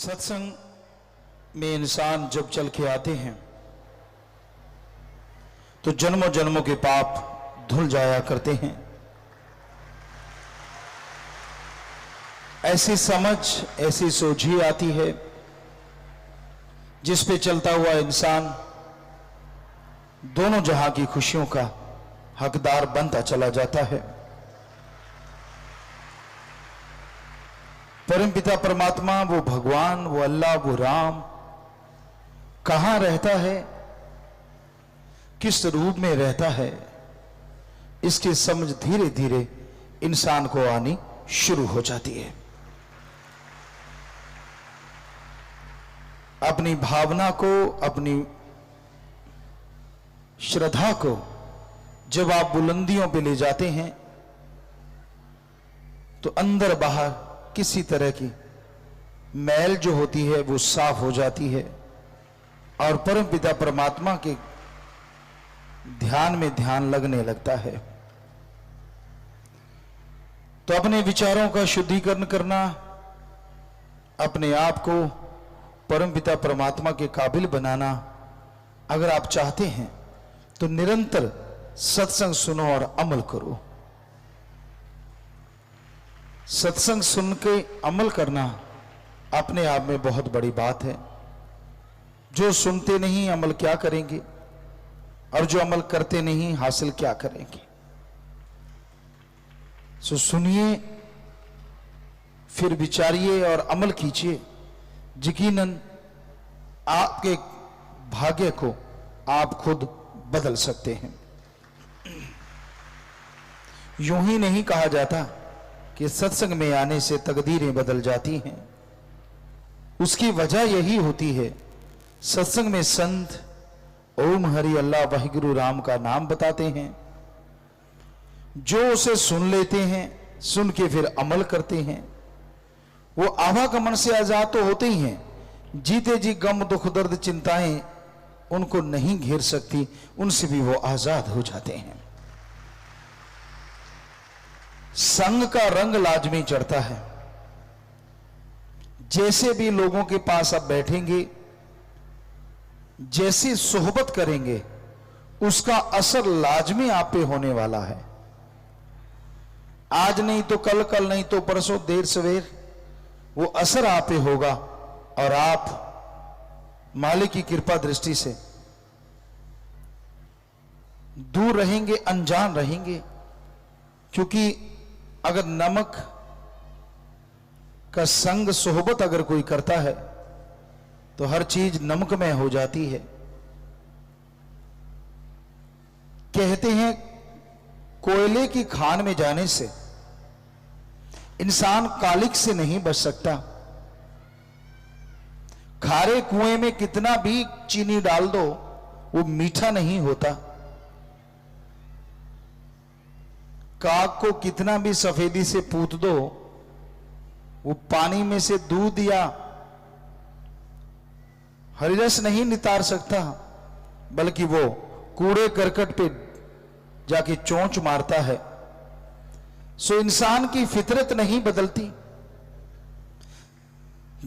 सत्संग में इंसान जब चल के आते हैं तो जन्मों जन्मों के पाप धुल जाया करते हैं। ऐसी समझ, ऐसी सोझी आती है जिस पे चलता हुआ इंसान दोनों जहां की खुशियों का हकदार बनता चला जाता है। परमपिता परमात्मा, वो भगवान, वो अल्लाह, वो राम कहां रहता है, किस रूप में रहता है, इसकी समझ धीरे धीरे इंसान को आनी शुरू हो जाती है। अपनी भावना को, अपनी श्रद्धा को जब आप बुलंदियों पे ले जाते हैं तो अंदर बाहर किसी तरह की मैल जो होती है वो साफ हो जाती है और परमपिता परमात्मा के ध्यान में ध्यान लगने लगता है। तो अपने विचारों का शुद्धिकरण करना, अपने आप को परमपिता परमात्मा के काबिल बनाना अगर आप चाहते हैं तो निरंतर सत्संग सुनो और अमल करो। सत्संग सुन के अमल करना अपने आप में बहुत बड़ी बात है। जो सुनते नहीं अमल क्या करेंगे, और जो अमल करते नहीं हासिल क्या करेंगे। सो सुनिए, फिर विचारिए और अमल कीजिए। यकीनन आपके भाग्य को आप खुद बदल सकते हैं। यूं ही नहीं कहा जाता कि सत्संग में आने से तकदीरें बदल जाती हैं। उसकी वजह यही होती है, सत्संग में संत ओम हरि अल्लाह वाहिगुरु राम का नाम बताते हैं। जो उसे सुन लेते हैं, सुन के फिर अमल करते हैं, वो आवागमन से आजाद तो होते ही हैं। जीते जी गम दुख दर्द चिंताएं उनको नहीं घेर सकती, उनसे भी वो आजाद हो जाते हैं। संग का रंग लाजमी चढ़ता है। जैसे भी लोगों के पास आप बैठेंगे, जैसी सोहबत करेंगे, उसका असर लाजमी आप पे होने वाला है। आज नहीं तो कल, कल नहीं तो परसों, देर सवेर वो असर आप पे होगा और आप मालिक की कृपा दृष्टि से दूर रहेंगे, अनजान रहेंगे। क्योंकि अगर नमक का संग सोहबत अगर कोई करता है तो हर चीज नमकमय हो जाती है। कहते हैं कोयले की खान में जाने से इंसान कालिक से नहीं बच सकता। खारे कुएं में कितना भी चीनी डाल दो वो मीठा नहीं होता। काग को कितना भी सफेदी से पूत दो वो पानी में से दूध या हरिरस नहीं नितार सकता, बल्कि वो कूड़े करकट पे जाके चोंच मारता है। सो इंसान की फितरत नहीं बदलती।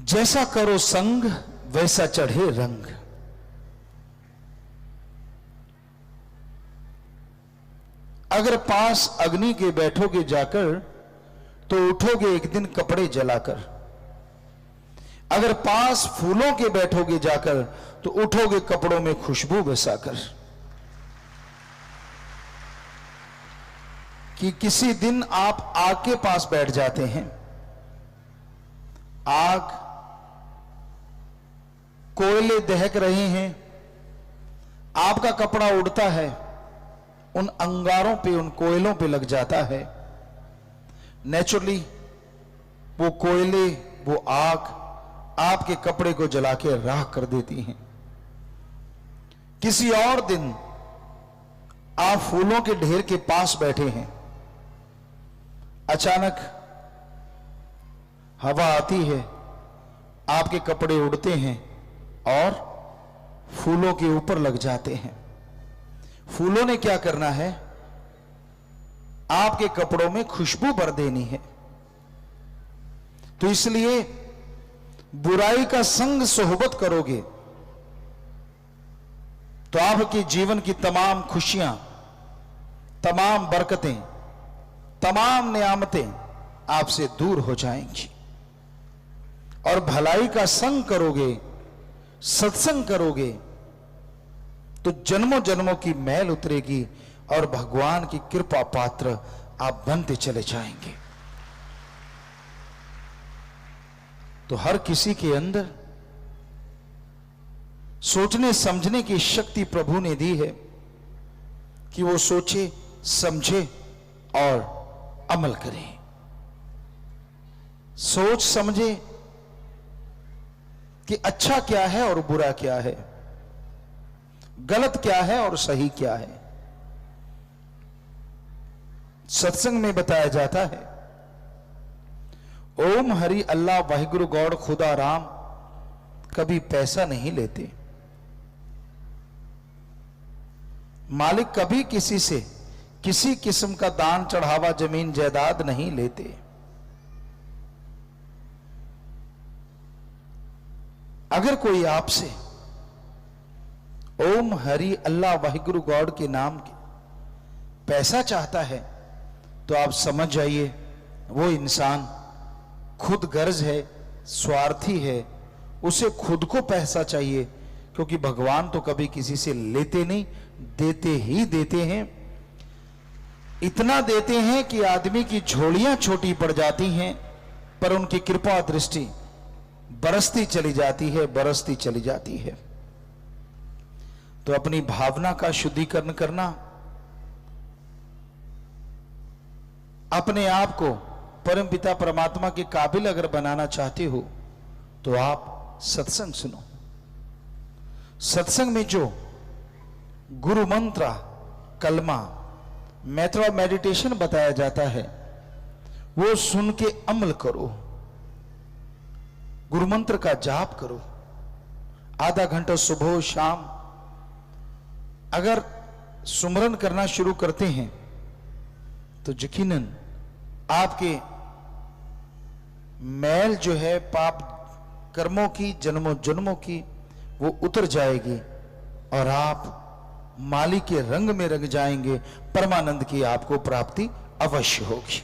जैसा करो संग वैसा चढ़े रंग। अगर पास अग्नि के बैठोगे जाकर तो उठोगे एक दिन कपड़े जलाकर। अगर पास फूलों के बैठोगे जाकर तो उठोगे कपड़ों में खुशबू बसाकर। कि किसी दिन आप आग के पास बैठ जाते हैं, आग कोयले दहक रहे हैं, आपका कपड़ा उड़ता है, उन अंगारों पे, उन कोयलों पे लग जाता है। नेचुरली वो कोयले, वो आग आपके कपड़े को जला के राख कर देती हैं। किसी और दिन आप फूलों के ढेर के पास बैठे हैं, अचानक हवा आती है, आपके कपड़े उड़ते हैं और फूलों के ऊपर लग जाते हैं। फूलों ने क्या करना है, आपके कपड़ों में खुशबू भर देनी है। तो इसलिए बुराई का संग सोहबत करोगे तो आपके जीवन की तमाम खुशियां, तमाम बरकतें, तमाम नियामतें आपसे दूर हो जाएंगी। और भलाई का संग करोगे, सत्संग करोगे तो जन्मों जन्मों की मैल उतरेगी और भगवान की कृपा पात्र आप बनते चले जाएंगे। तो हर किसी के अंदर सोचने समझने की शक्ति प्रभु ने दी है कि वो सोचे, समझे और अमल करे। सोच समझे कि अच्छा क्या है और बुरा क्या है, गलत क्या है और सही क्या है। सत्संग में बताया जाता है, ओम हरि अल्लाह वाहिगुरु गौड़ खुदा राम कभी पैसा नहीं लेते। मालिक कभी किसी से किसी किस्म का दान चढ़ावा, जमीन जायदाद नहीं लेते। अगर कोई आपसे ओम हरि अल्लाह वाहिगुरु गौड़ के नाम के पैसा चाहता है तो आप समझ जाइए वो इंसान खुद गर्ज है, स्वार्थी है, उसे खुद को पैसा चाहिए। क्योंकि भगवान तो कभी किसी से लेते नहीं, देते ही देते हैं। इतना देते हैं कि आदमी की झोलियां छोटी पड़ जाती हैं, पर उनकी कृपा दृष्टि बरसती चली जाती है, बरसती चली जाती है। तो अपनी भावना का शुद्धिकरण करना, अपने आप को परमपिता परमात्मा के काबिल अगर बनाना चाहते हो तो आप सत्संग सुनो। सत्संग में जो गुरु मंत्र, कलमा, मेथड ऑफ मेडिटेशन बताया जाता है वो सुन के अमल करो। गुरु मंत्र का जाप करो, आधा घंटा सुबह शाम अगर सुमरन करना शुरू करते हैं तो यकीनन आपके मैल जो है पाप कर्मों की, जन्मों जन्मों की, वो उतर जाएगी और आप माली के रंग में रंग जाएंगे। परमानंद की आपको प्राप्ति अवश्य होगी।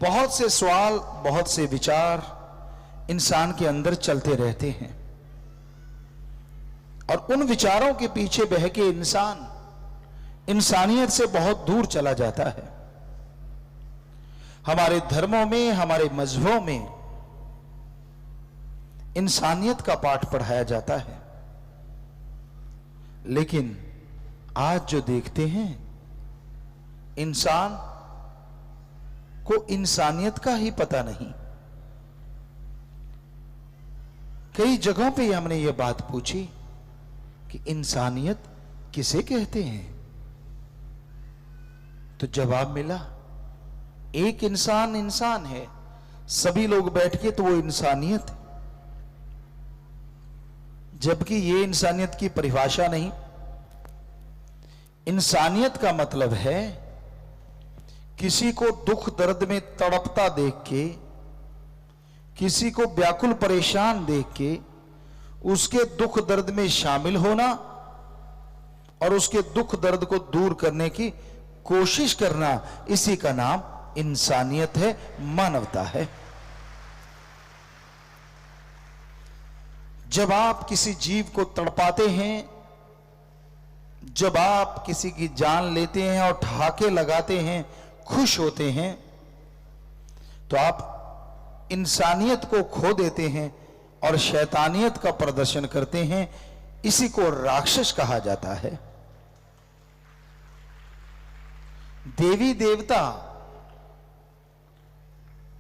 बहुत से सवाल, बहुत से विचार इंसान के अंदर चलते रहते हैं और उन विचारों के पीछे बह के इंसान इंसानियत से बहुत दूर चला जाता है। हमारे धर्मों में, हमारे मजहबों में इंसानियत का पाठ पढ़ाया जाता है, लेकिन आज जो देखते हैं इंसान को इंसानियत का ही पता नहीं। कई जगहों पे हमने ये बात पूछी कि इंसानियत किसे कहते हैं, तो जवाब मिला एक इंसान इंसान है, सभी लोग बैठ के तो वो इंसानियत है। जबकि ये इंसानियत की परिभाषा नहीं। इंसानियत का मतलब है किसी को दुख दर्द में तड़पता देख के, किसी को व्याकुल परेशान देख के उसके दुख दर्द में शामिल होना और उसके दुख दर्द को दूर करने की कोशिश करना, इसी का नाम इंसानियत है, मानवता है। जब आप किसी जीव को तड़पाते हैं, जब आप किसी की जान लेते हैं और ठहाके लगाते हैं, खुश होते हैं, तो आप इंसानियत को खो देते हैं और शैतानियत का प्रदर्शन करते हैं। इसी को राक्षस कहा जाता है। देवी देवता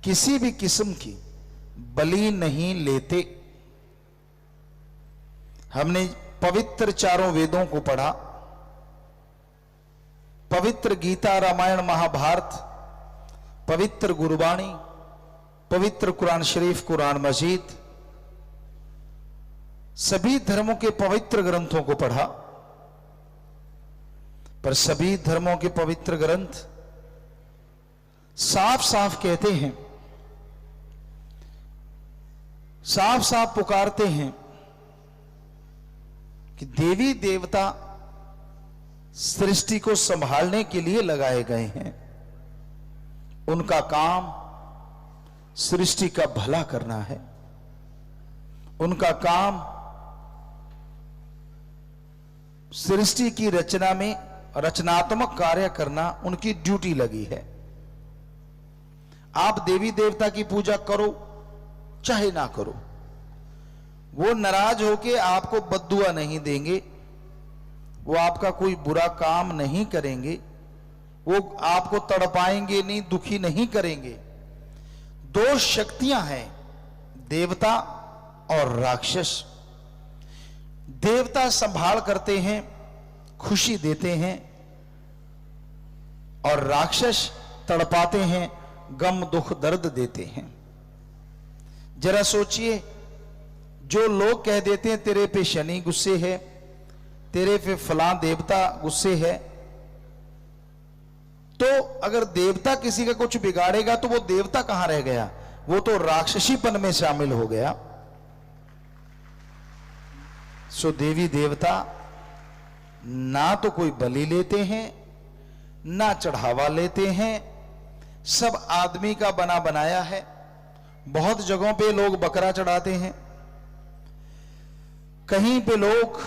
किसी भी किस्म की बलि नहीं लेते। हमने पवित्र चारों वेदों को पढ़ा, पवित्र गीता, रामायण, महाभारत, पवित्र गुरबाणी, पवित्र कुरान शरीफ, कुरान मजीद, सभी धर्मों के पवित्र ग्रंथों को पढ़ा। पर सभी धर्मों के पवित्र ग्रंथ साफ साफ कहते हैं साफ साफ पुकारते हैं कि देवी देवता सृष्टि को संभालने के लिए लगाए गए हैं। उनका काम सृष्टि का भला करना है। उनका काम सृष्टि की रचना में रचनात्मक कार्य करना उनकी ड्यूटी लगी है। आप देवी देवता की पूजा करो चाहे ना करो, वो नाराज होके आपको बद्दुआ नहीं देंगे, वो आपका कोई बुरा काम नहीं करेंगे, वो आपको तड़पाएंगे नहीं, दुखी नहीं करेंगे। दो शक्तियां हैं, देवता और राक्षस। देवता संभाल करते हैं, खुशी देते हैं, और राक्षस तड़पाते हैं, गम दुख दर्द देते हैं। जरा सोचिए, जो लोग कह देते हैं तेरे पे शनि गुस्से है, तेरे पे फलां देवता गुस्से है, तो अगर देवता किसी का कुछ बिगाड़ेगा तो वो देवता कहां रह गया, वो तो राक्षसीपन में शामिल हो गया। सो देवी देवता ना तो कोई बलि लेते हैं, ना चढ़ावा लेते हैं, सब आदमी का बना बनाया है। बहुत जगहों पे लोग बकरा चढ़ाते हैं, कहीं पे लोग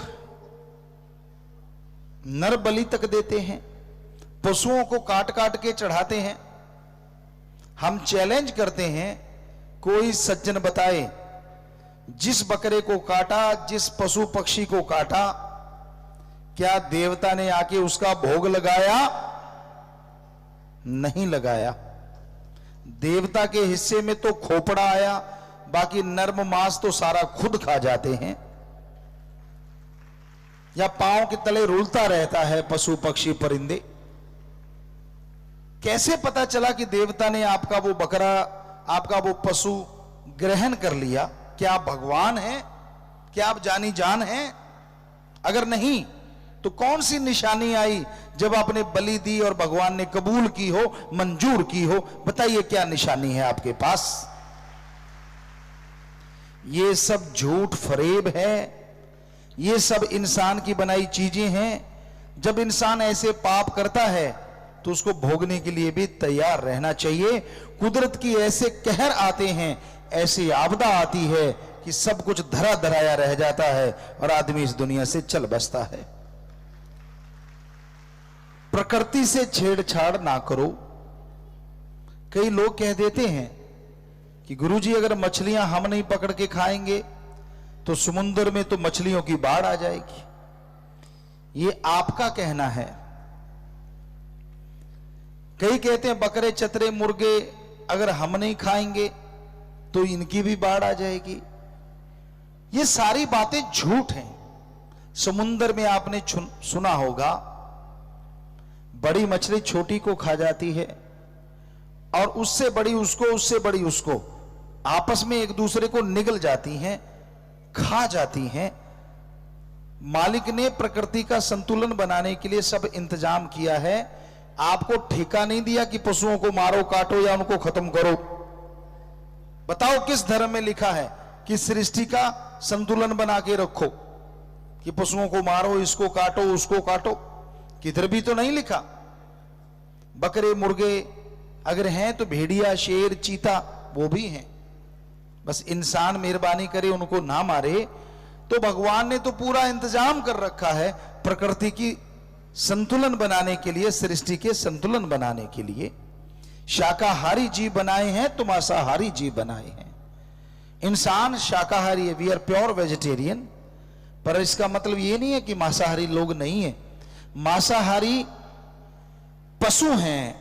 नर बलि तक देते हैं, पशुओं को काट काट के चढ़ाते हैं। हम चैलेंज करते हैं, कोई सज्जन बताए जिस बकरे को काटा, जिस पशु पक्षी को काटा, क्या देवता ने आके उसका भोग लगाया? नहीं लगाया। देवता के हिस्से में तो खोपड़ा आया, बाकी नर्म मांस तो सारा खुद खा जाते हैं, या पांव के तले रुलता रहता है पशु पक्षी परिंदे। कैसे पता चला कि देवता ने आपका वो बकरा, आपका वो पशु ग्रहण कर लिया? क्या आप भगवान हैं? क्या आप जानी जान हैं? अगर नहीं तो कौन सी निशानी आई जब आपने बलि दी और भगवान ने कबूल की हो, मंजूर की हो? बताइए क्या निशानी है आपके पास? ये सब झूठ फरेब है, ये सब इंसान की बनाई चीजें हैं। जब इंसान ऐसे पाप करता है तो उसको भोगने के लिए भी तैयार रहना चाहिए। कुदरत की ऐसे कहर आते हैं, ऐसी आपदा आती है कि सब कुछ धरा धराया रह जाता है और आदमी इस दुनिया से चल बसता है। प्रकृति से छेड़छाड़ ना करो। कई लोग कह देते हैं कि गुरुजी अगर मछलियां हम नहीं पकड़ के खाएंगे तो समुद्र में तो मछलियों की बाढ़ आ जाएगी। ये आपका कहना है। कई कहते हैं बकरे चतरे मुर्गे अगर हम नहीं खाएंगे तो इनकी भी बाढ़ आ जाएगी। ये सारी बातें झूठ हैं। समुद्र में आपने सुना होगा, बड़ी मछली छोटी को खा जाती है और उससे बड़ी उसको, उससे बड़ी उसको, आपस में एक दूसरे को निगल जाती हैं, खा जाती हैं। मालिक ने प्रकृति का संतुलन बनाने के लिए सब इंतजाम किया है। आपको ठेका नहीं दिया कि पशुओं को मारो, काटो या उनको खत्म करो। बताओ किस धर्म में लिखा है कि सृष्टि का संतुलन बना के रखो, कि पशुओं को मारो, इसको काटो, उसको काटो? किधर भी तो नहीं लिखा। बकरे मुर्गे अगर हैं तो भेड़िया, शेर, चीता वो भी हैं। बस इंसान मेहरबानी करे उनको ना मारे। तो भगवान ने तो पूरा इंतजाम कर रखा है प्रकृति की संतुलन बनाने के लिए, सृष्टि के संतुलन बनाने के लिए। शाकाहारी जीव बनाए हैं तो मांसाहारी जीव बनाए हैं। इंसान शाकाहारी है, वी आर प्योर वेजिटेरियन, पर इसका मतलब ये नहीं है कि मांसाहारी लोग नहीं है। मांसाहारी पशु हैं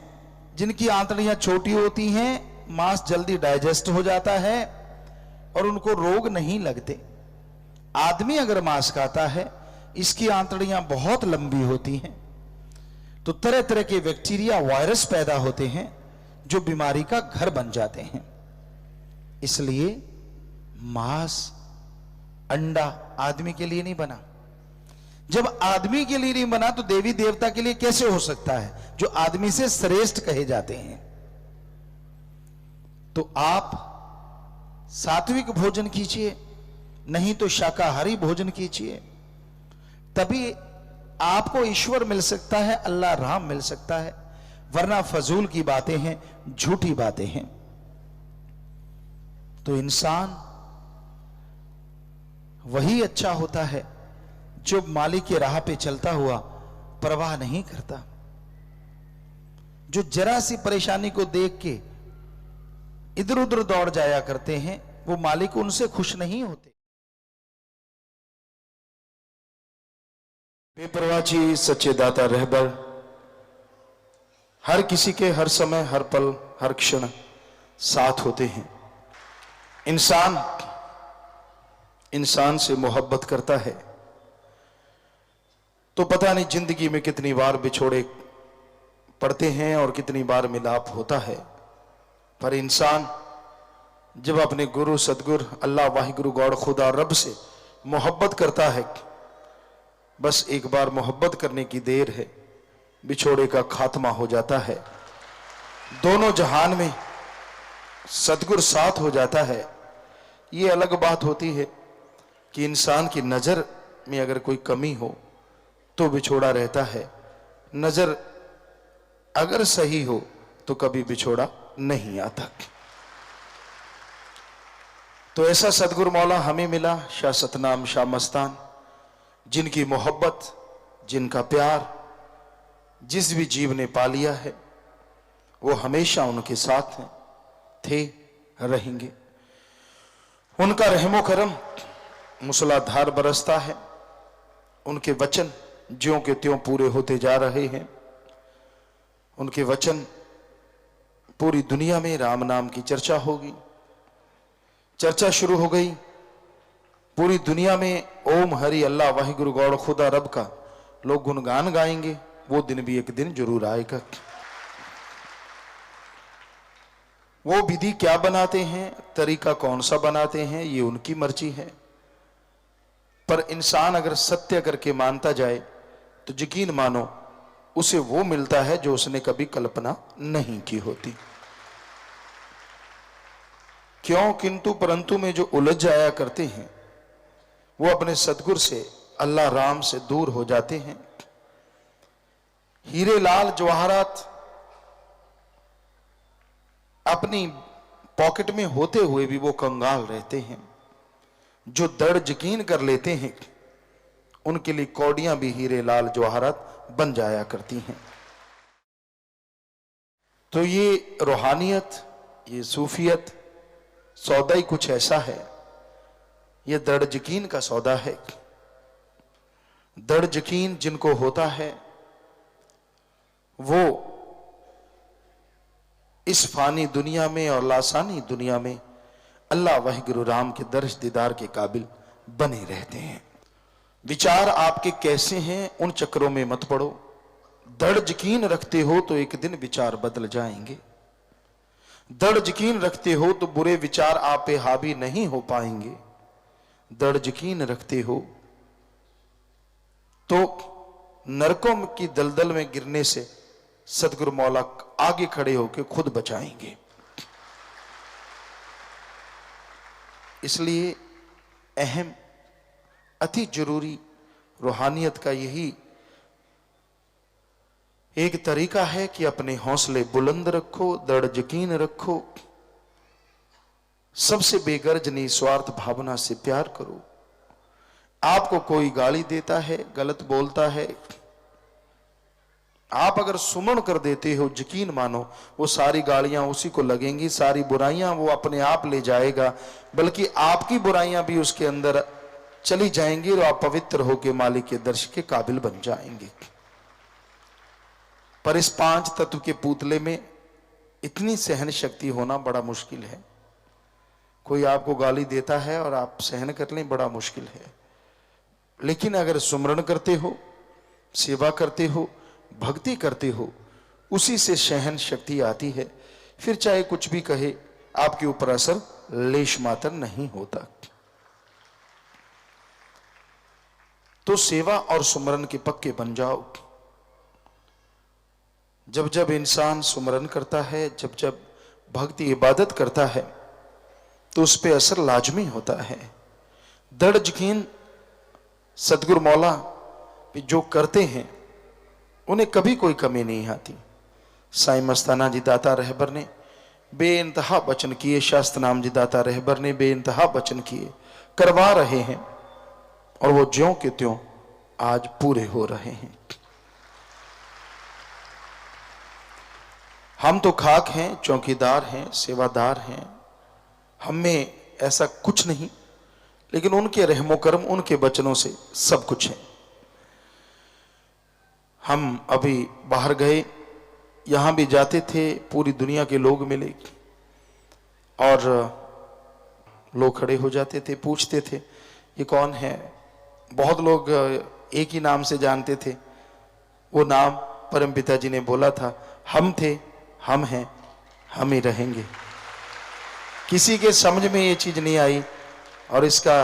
जिनकी आंतड़ियां छोटी होती हैं, मांस जल्दी डाइजेस्ट हो जाता है और उनको रोग नहीं लगते। आदमी अगर मांस खाता है, इसकी आंतड़ियां बहुत लंबी होती हैं, तो तरह तरह के बैक्टीरिया, वायरस पैदा होते हैं जो बीमारी का घर बन जाते हैं। इसलिए मांस, अंडा आदमी के लिए नहीं बना। जब आदमी के लिए नहीं बना तो देवी देवता के लिए कैसे हो सकता है, जो आदमी से श्रेष्ठ कहे जाते हैं? तो आप सात्विक भोजन कीजिए, नहीं तो शाकाहारी भोजन कीजिए, तभी आपको ईश्वर मिल सकता है, अल्लाह राम मिल सकता है। वरना फजूल की बातें हैं, झूठी बातें हैं। तो इंसान वही अच्छा होता है जो मालिक की राह पे चलता हुआ परवाह नहीं करता, जो जरा सी परेशानी को देख के इधर उधर दौड़ जाया करते हैं, वो मालिक उनसे खुश नहीं होते। बेपरवाह सच्चे दाता रहबर हर किसी के हर समय, हर पल, हर क्षण साथ होते हैं। इंसान से मोहब्बत करता है तो पता नहीं जिंदगी में कितनी बार बिछोड़े पड़ते हैं और कितनी बार मिलाप होता है। पर इंसान जब अपने गुरु सदगुरु अल्लाह वाहिगुरु गॉड खुदा रब से मोहब्बत करता है, बस एक बार मोहब्बत करने की देर है, बिछोड़े का खात्मा हो जाता है। दोनों जहान में सदगुरु साथ हो जाता है। ये अलग बात होती है कि इंसान की नजर में अगर कोई कमी हो तो बिछोड़ा रहता है, नजर अगर सही हो तो कभी बिछोड़ा नहीं आता। तो ऐसा सदगुरु मौला हमें मिला, शाह सतनाम शाह मस्तान, जिनकी मोहब्बत, जिनका प्यार जिस भी जीव ने पा लिया है वो हमेशा उनके साथ हैं, थे, रहेंगे। उनका रहमो करम मूसलाधार बरसता है। उनके वचन ज्यों के त्यों पूरे होते जा रहे हैं। उनके वचन पूरी दुनिया में राम नाम की चर्चा होगी। चर्चा शुरू हो गई, पूरी दुनिया में ओम हरि अल्लाह वाहिगुरु गौड़ खुदा रब का लोग गुणगान गाएंगे। वो दिन भी एक दिन जरूर आएगा। वो विधि क्या बनाते हैं, तरीका कौन सा बनाते हैं, ये उनकी मर्जी है। पर इंसान अगर सत्य करके मानता जाए तो यकीन मानो उसे वो मिलता है जो उसने कभी कल्पना नहीं की होती। क्यों किंतु परंतु में जो उलझ जाया करते हैं वो अपने सदगुरु से, अल्लाह राम से दूर हो जाते हैं। हीरे लाल जवाहरात अपनी पॉकेट में होते हुए भी वो कंगाल रहते हैं। जो दृढ़ यकीन कर लेते हैं उनके लिए कौड़ियां भी हीरे लाल जवाहरात बन जाया करती हैं। तो ये रूहानियत, ये सूफियत सौदा ही कुछ ऐसा है। ये दृढ़ यकीन का सौदा है। दृढ़ यकीन जिनको होता है वो इस फानी दुनिया में और लासानी दुनिया में अल्लाह वाहिगुरु राम के दर्श दीदार के काबिल बने रहते हैं। विचार आपके कैसे हैं उन चक्रों में मत पड़ो। दृढ़ यकीन रखते हो तो एक दिन विचार बदल जाएंगे। दृढ़ यकीन रखते हो तो बुरे विचार आप पे हावी नहीं हो पाएंगे। दृढ़ यकीन रखते हो तो नरकों की दलदल में गिरने से सदगुरु मौला आगे खड़े होकर खुद बचाएंगे। इसलिए अहम, अति जरूरी रूहानियत का यही एक तरीका है कि अपने हौसले बुलंद रखो, दृढ़ यकीन रखो, सबसे बेगर्ज निस्वार्थ भावना से प्यार करो। आपको कोई गाली देता है, गलत बोलता है, आप अगर सुमन कर देते हो, यकीन मानो वो सारी गालियां उसी को लगेंगी, सारी बुराइयां वो अपने आप ले जाएगा, बल्कि आपकी बुराइयां भी उसके अंदर चली जाएंगी और आप पवित्र होकर मालिक के दर्श के काबिल बन जाएंगे। पर इस पांच तत्व के पुतले में इतनी सहन शक्ति होना बड़ा मुश्किल है। कोई आपको गाली देता है और आप सहन कर लें, बड़ा मुश्किल है। लेकिन अगर सुमरण करते हो, सेवा करते हो, भक्ति करते हो, उसी से सहन शक्ति आती है। फिर चाहे कुछ भी कहे, आपके ऊपर असर लेश मात्र नहीं होता। तो सेवा और सुमरन के पक्के बन जाओ। जब जब इंसान सुमरन करता है, जब जब भक्ति इबादत करता है, तो उस पर असर लाजमी होता है। दृढ़ यकीन सतगुरु मौला जो करते हैं उन्हें कभी कोई कमी नहीं आती। साईं मस्ताना जी दाता रहबर ने बेइंतहा वचन किए, शास्त्र नाम जी दाता रहबर ने बेइंतहा वचन किए, करवा रहे हैं और वो ज्यों के त्यों आज पूरे हो रहे हैं। हम तो खाक हैं, चौकीदार हैं, सेवादार हैं, हम में ऐसा कुछ नहीं, लेकिन उनके रहमो करम, उनके वचनों से सब कुछ है। हम अभी बाहर गए, यहां भी जाते थे, पूरी दुनिया के लोग मिले और लोग खड़े हो जाते थे, पूछते थे ये कौन है। बहुत लोग एक ही नाम से जानते थे, वो नाम परम पिता जी ने बोला था, हम थे, हम हैं, हम ही रहेंगे। किसी के समझ में ये चीज नहीं आई और इसका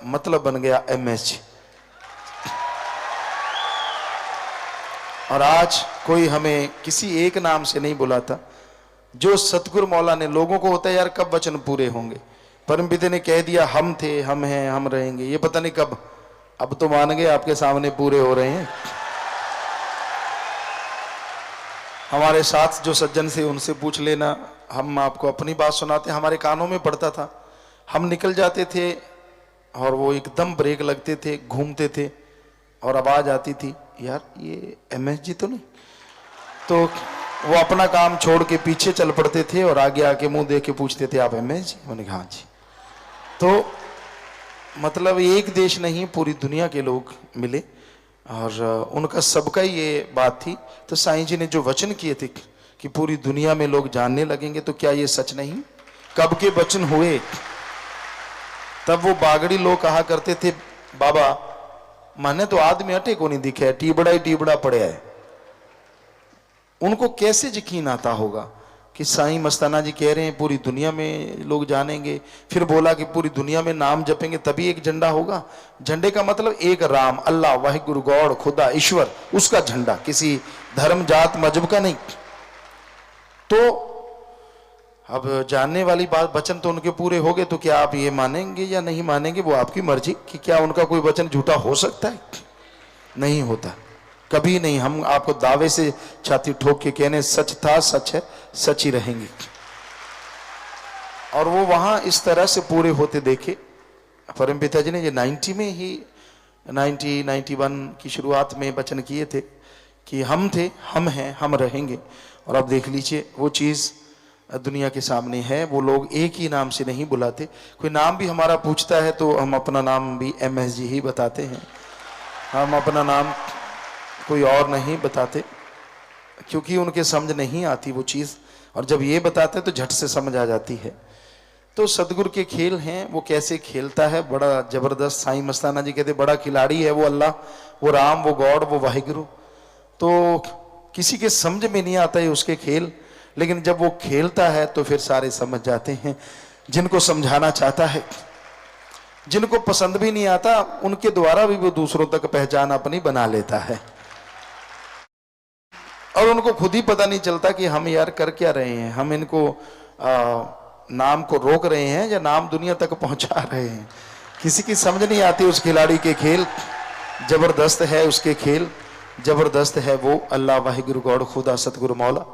मतलब बन गया MS। और आज कोई हमें किसी एक नाम से नहीं बुलाता। जो सतगुरु मौला ने लोगों को होता है यार कब वचन पूरे होंगे, परम पिता ने कह दिया हम थे, हम हैं, हम रहेंगे, ये पता नहीं कब। अब तो मान गए, आपके सामने पूरे हो रहे हैं। हमारे साथ जो सज्जन से उनसे पूछ लेना, हम आपको अपनी बात सुनाते। हमारे कानों में पड़ता था, हम निकल जाते थे और वो एकदम ब्रेक लगते थे, घूमते थे और आवाज आती थी यार ये MS जी तो नहीं। तो वो अपना काम छोड़ के पीछे चल पड़ते थे और आगे आके मुंह देख के पूछते थे आप MS जी? मैंने कहा हाँ जी। तो मतलब एक देश नहीं, पूरी दुनिया के लोग मिले और उनका सबका ये बात थी। तो साईं जी ने जो वचन किए थे कि पूरी दुनिया में लोग जानने लगेंगे, तो क्या ये सच नहीं? कब के वचन हुए? तब वो बागड़ी लोग कहा करते थे बाबा माने तो आदमी अटे को नहीं दिखे है, टीबड़ा ही टीबड़ा पड़े है। उनको कैसे यकीन आता होगा कि साईं मस्ताना जी कह रहे हैं पूरी दुनिया में लोग जानेंगे। फिर बोला कि पूरी दुनिया में नाम जपेंगे तभी एक झंडा होगा। झंडे का मतलब एक राम, अल्लाह, वाहिगुरु, गॉड, खुदा, ईश्वर, उसका झंडा, किसी धर्म जात मजहब का नहीं। तो अब जानने वाली बात, वचन तो उनके पूरे हो गए, तो क्या आप ये मानेंगे या नहीं मानेंगे वो आपकी मर्जी। कि क्या उनका कोई वचन झूठा हो सकता है? नहीं होता, कभी नहीं। हम आपको दावे से छाती ठोक के कहने सच था, सच है, सच ही रहेंगे। और वो वहां इस तरह से पूरे होते देखे। परम पिता जी ने ये 90 में ही 91 की शुरुआत में वचन किए थे कि हम थे, हम हैं, हम रहेंगे। और अब देख लीजिए वो चीज दुनिया के सामने है। वो लोग एक ही नाम से नहीं बुलाते, कोई नाम भी हमारा पूछता है तो हम अपना नाम भी MS जी ही बताते हैं। हम अपना नाम कोई और नहीं बताते, क्योंकि उनके समझ नहीं आती वो चीज़। और जब ये बताते तो झट से समझ आ जाती है। तो सदगुरु के खेल हैं, वो कैसे खेलता है, बड़ा जबरदस्त। साईं मस्ताना जी कहते बड़ा खिलाड़ी है वो अल्लाह, वो राम, वो गॉड, वो वाहिगुरु। तो किसी के समझ में नहीं आता है उसके खेल, लेकिन जब वो खेलता है तो फिर सारे समझ जाते हैं। जिनको समझाना चाहता है, जिनको पसंद भी नहीं आता, उनके द्वारा भी वो दूसरों तक पहचान अपनी बना लेता है। और उनको खुद ही पता नहीं चलता कि हम यार कर क्या रहे हैं। हम इनको नाम को रोक रहे हैं या नाम दुनिया तक पहुंचा रहे हैं। किसी की समझ नहीं आती उस खिलाड़ी के खेल। जबरदस्त है उसके खेल, जबरदस्त है वो अल्लाह, वाहिगुरु, गॉड, खुदा, सतगुरु मौला।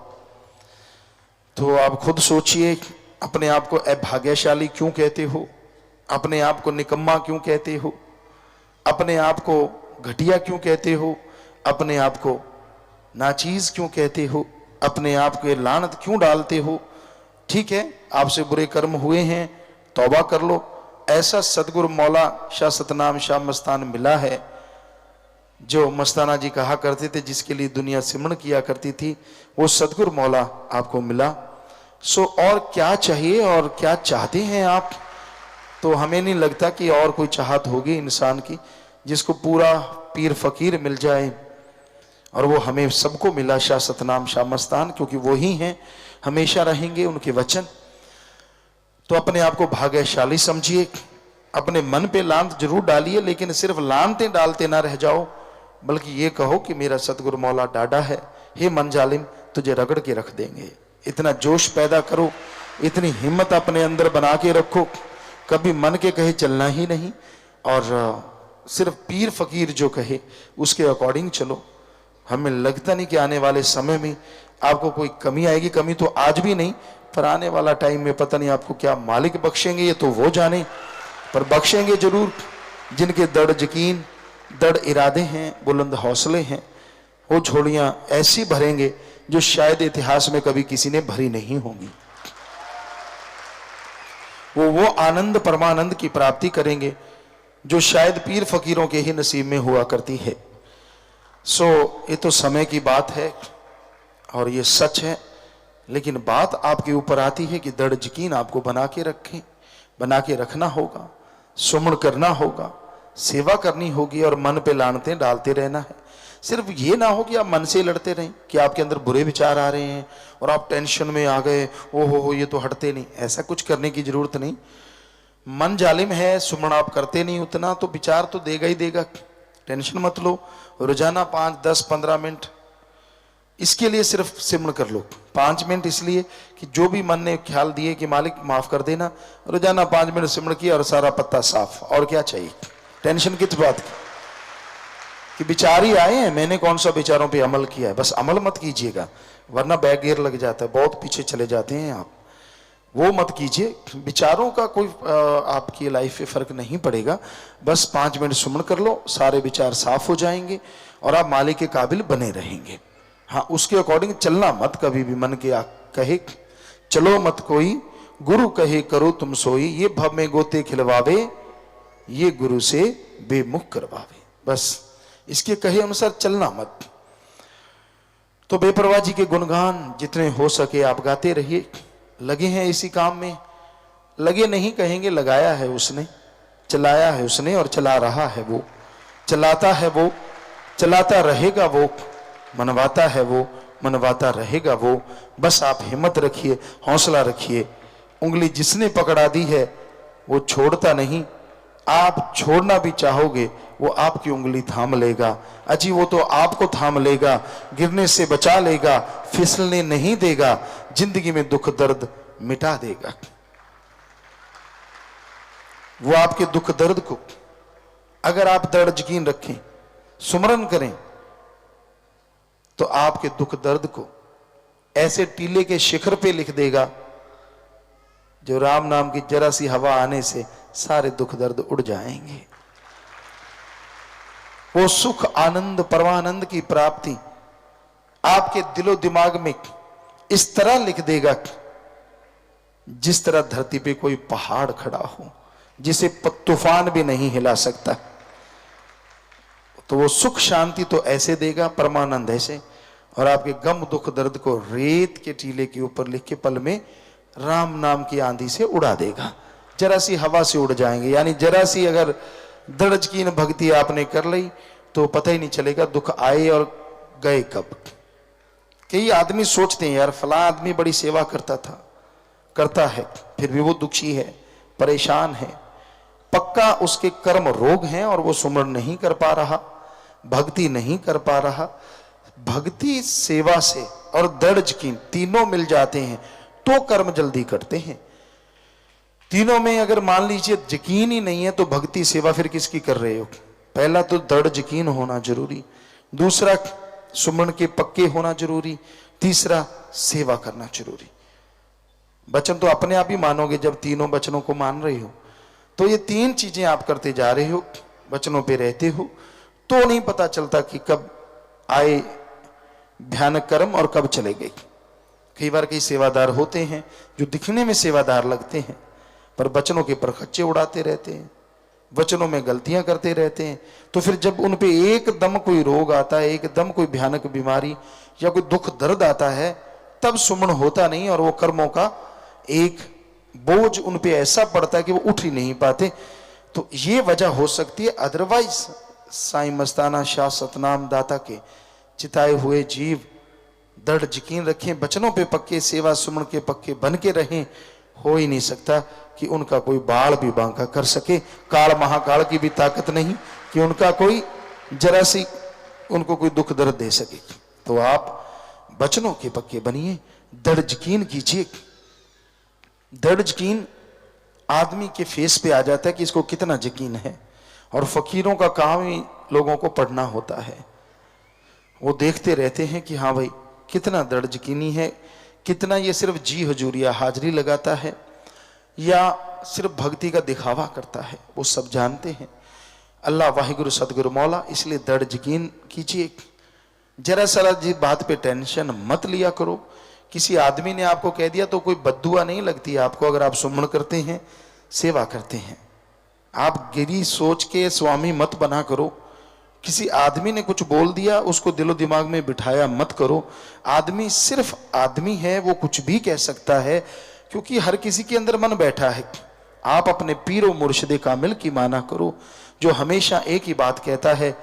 तो आप खुद सोचिए, अपने आप को अभाग्यशाली क्यों कहते हो? अपने आप को निकम्मा क्यों कहते हो? अपने आप को घटिया क्यों कहते हो? अपने आप को नाचीज क्यों कहते हो? अपने आप को लानत क्यों डालते हो? ठीक है, आपसे बुरे कर्म हुए हैं, तौबा कर लो। ऐसा सदगुरु मौला शाह सतनाम शाह मस्तान मिला है, जो मस्ताना जी कहा करते थे जिसके लिए दुनिया सिमरण किया करती थी, वो सदगुरु मौला आपको मिला। सो और क्या चाहिए और क्या चाहते हैं आप? तो हमें नहीं लगता कि और कोई चाहत होगी इंसान की जिसको पूरा पीर फकीर मिल जाए। और वो हमें सबको मिला, शाह सतनाम शाह मस्तान, क्योंकि वो ही हैं, हमेशा रहेंगे उनके वचन। तो अपने आप को भाग्यशाली समझिए। अपने मन पे लांत जरूर डालिए, लेकिन सिर्फ लांतें डालते ना रह जाओ, बल्कि ये कहो कि मेरा सतगुरु मौला डाडा है, हे मन जालिम तुझे रगड़ के रख देंगे। इतना जोश पैदा करो, इतनी हिम्मत अपने अंदर बना के रखो कभी मन के कहे चलना ही नहीं, और सिर्फ पीर फकीर जो कहे उसके अकॉर्डिंग चलो। हमें लगता नहीं कि आने वाले समय में आपको कोई कमी आएगी। कमी तो आज भी नहीं, पर आने वाला टाइम में पता नहीं आपको क्या मालिक बख्शेंगे, ये तो वो जाने, पर बख्शेंगे जरूर। जिनके दृढ़ यकीन, दृढ़ इरादे हैं, बुलंद हौसले हैं, वो झोलियां ऐसी भरेंगे जो शायद इतिहास में कभी किसी ने भरी नहीं होंगी। वो आनंद परमानंद की प्राप्ति करेंगे जो शायद पीर फकीरों के ही नसीब में हुआ करती है। सो ये तो समय की बात है और ये सच है, लेकिन बात आपके ऊपर आती है कि दृढ़ यकीन आपको बना के रखें, बना के रखना होगा, सुमन करना होगा, सेवा करनी होगी और मन पे लानते डालते रहना है। सिर्फ ये ना हो कि आप मन से लड़ते रहें, कि आपके अंदर बुरे विचार आ रहे हैं और आप टेंशन में आ गए, ओ हो ये तो हटते नहीं। ऐसा कुछ करने की जरूरत नहीं। मन जालिम है, सुमन आप करते नहीं उतना, तो विचार तो देगा ही देगा। टेंशन मत लो। रोजाना 5, 10, 15 मिनट इसके लिए सिर्फ सिमरण कर लो। 5 मिनट इसलिए कि जो भी मन ने ख्याल दिए कि मालिक माफ कर देना, रोजाना 5 मिनट सिमरण किया और सारा पत्ता साफ। और क्या चाहिए? टेंशन किस बात की? कि विचार ही आए हैं, मैंने कौन सा विचारों पे अमल किया है। बस अमल मत कीजिएगा, वरना बैक गियर लग जाता है, बहुत पीछे चले जाते हैं आप। वो मत कीजिए। विचारों का कोई आपकी लाइफ पे फर्क नहीं पड़ेगा। बस 5 मिनट सुमन कर लो, सारे विचार साफ हो जाएंगे और आप मालिक के काबिल बने रहेंगे। हाँ, उसके अकॉर्डिंग चलना मत। कभी भी मन के कहे चलो मत कोई, गुरु कहे करो तुम सोई। ये भव में गोते खिलवावे, ये गुरु से बेमुख करवावे। बस इसके कहे अनुसार चलना मत। तो बेपरवाह जी के गुणगान जितने हो सके आप गाते रहिए। लगे हैं इसी काम में, लगे नहीं कहेंगे, लगाया है उसने, चलाया है उसने और चला रहा है वो, चलाता है वो, चलाता रहेगा वो, मनवाता है वो, मनवाता रहेगा वो। बस आप हिम्मत रखिए, हौसला रखिए। उंगली जिसने पकड़ा दी है वो छोड़ता नहीं। आप छोड़ना भी चाहोगे वो आपकी उंगली थाम लेगा। अजी वो तो आपको थाम लेगा, गिरने से बचा लेगा, फिसलने नहीं देगा, जिंदगी में दुख दर्द मिटा देगा। वो आपके दुख दर्द को अगर आप दृढ़ यकीन रखें, सुमरन करें, तो आपके दुख दर्द को ऐसे टीले के शिखर पे लिख देगा जो राम नाम की जरा सी हवा आने से सारे दुख दर्द उड़ जाएंगे। वो सुख आनंद परमानंद की प्राप्ति आपके दिलो दिमाग में इस तरह लिख देगा जिस तरह धरती पे कोई पहाड़ खड़ा हो जिसे तूफान भी नहीं हिला सकता। तो वो सुख शांति तो ऐसे देगा, परमानंद ऐसे, और आपके गम दुख दर्द को रेत के टीले के ऊपर लिख के पल में राम नाम की आंधी से उड़ा देगा। जरा सी हवा से उड़ जाएंगे। यानी जरा सी अगर दृढ़ यकीन भक्ति आपने कर ली तो पता ही नहीं चलेगा दुख आए और गए कब। कई आदमी सोचते हैं यार फला आदमी बड़ी सेवा करता है, फिर भी वो दुखी है, परेशान है। पक्का उसके कर्म रोग हैं और वो सुमरण नहीं कर पा रहा, भक्ति नहीं कर पा रहा। भक्ति सेवा से और दृढ़ यकीन तीनों मिल जाते हैं तो कर्म जल्दी करते हैं। तीनों में अगर मान लीजिए यकीन ही नहीं है तो भक्ति सेवा फिर किसकी कर रहे हो? पहला तो दृढ़ यकीन होना जरूरी, दूसरा सुमन के पक्के होना जरूरी, तीसरा सेवा करना जरूरी। वचन तो अपने आप ही मानोगे जब तीनों वचनों को मान रहे हो। तो ये 3 चीजें आप करते जा रहे हो, वचनों पे रहते हो, तो नहीं पता चलता कि कब आए भयानक कर्म और कब चले गए। कई बार कई सेवादार होते हैं जो दिखने में सेवादार लगते हैं पर वचनों के परखच्चे उड़ाते रहते हैं, वचनों में गलतियां करते रहते हैं। तो फिर जब उन पे एकदम कोई रोग आता है, एकदम कोई भयानक बीमारी या कोई दुख दर्द आता है, तब सुमन होता नहीं और वो कर्मों का एक बोझ उन पे ऐसा पड़ता है कि वो उठ ही नहीं पाते। तो ये वजह हो सकती है। अदरवाइज साईं मस्ताना शाह सतनाम दाता के चिताए हुए जीव दृढ़ यकीन रखें, वचनों पे पक्के, सेवा सुमन के पक्के बन के रहें। हो ही नहीं सकता कि उनका कोई बाल भी बांका कर सके। काल महाकाल की भी ताकत नहीं कि उनका कोई जरा सी उनको कोई दुख दर्द दे सके। तो आप वचनों के पक्के बनिए, दृढ़ यकीन कीजिए। दृढ़ यकीन आदमी के फेस पे आ जाता है कि इसको कितना यकीन है। और फकीरों का काम ही लोगों को पढ़ना होता है। वो देखते रहते हैं कि हाँ भाई कितना दृढ़ यकीनी है, कितना ये सिर्फ जी हजूरिया हाजिरी लगाता है या सिर्फ भक्ति का दिखावा करता है, वो सब जानते हैं। अल्लाह वाहिगुरु सदगुरु मौला, इसलिए दृढ़ यकीन कीजिए। जरा सरा जी बात पे टेंशन मत लिया करो। किसी आदमी ने आपको कह दिया तो कोई बद्दुआ नहीं लगती आपको, अगर आप सुमन करते हैं, सेवा करते हैं। आप गिरी सोच के स्वामी मत बना करो। किसी आदमी ने कुछ बोल दिया उसको दिलो दिमाग में बिठाया मत करो। आदमी सिर्फ आदमी है, वो कुछ भी कह सकता है, क्योंकि हर किसी के अंदर मन बैठा है। आप अपने पीरो मुर्शिदे कामिल की माना करो, जो हमेशा एक ही बात कहता है,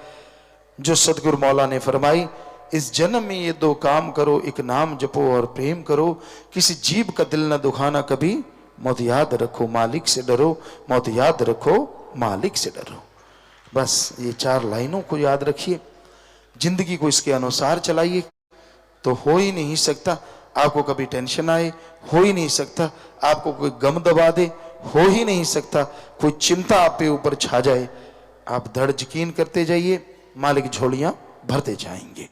जो सदगुरु मौला ने फरमाई, इस जन्म में ये दो काम करो, एक नाम जपो और प्रेम करो, किसी जीव का दिल न दुखाना कभी, मौत याद रखो मालिक से डरो, मौत याद रखो मालिक से डरो। बस ये 4 लाइनों को याद रखिए, जिंदगी को इसके अनुसार चलाइए, तो हो ही नहीं सकता आपको कभी टेंशन आए, हो ही नहीं सकता आपको कोई गम दबा दे, हो ही नहीं सकता कोई चिंता आप पे ऊपर छा जाए। आप दृढ़ यकीन करते जाइए, मालिक झोलियां भरते जाएंगे।